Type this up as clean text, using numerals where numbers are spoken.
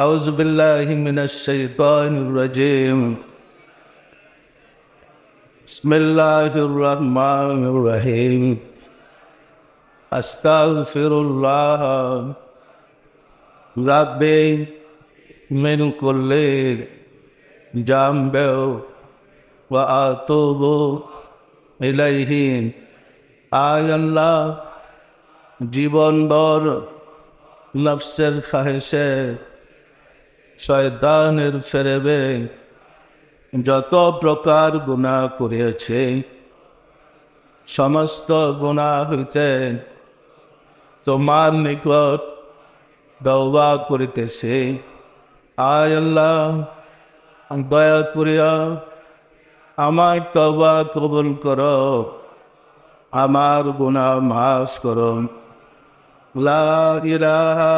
أعوذ بالله من الشيطان الرجيم بسم الله الرحمن الرحيم أستغفر الله ربي من كل ذنب وأتوب إليه আয় আল্লাহ জীবনভর নফসের খাহেশে শয়তানের ফেরেবে যত প্রকার গুনাহ করিয়াছে সমস্ত গুনাহ হইতে তোমার নিকট তওবা করিতেছে। আয় আল্লাহ দয়া করিয়া আমার তওবা কবুল করো, আমার গুনাহ মাফ করো। লা ইলাহা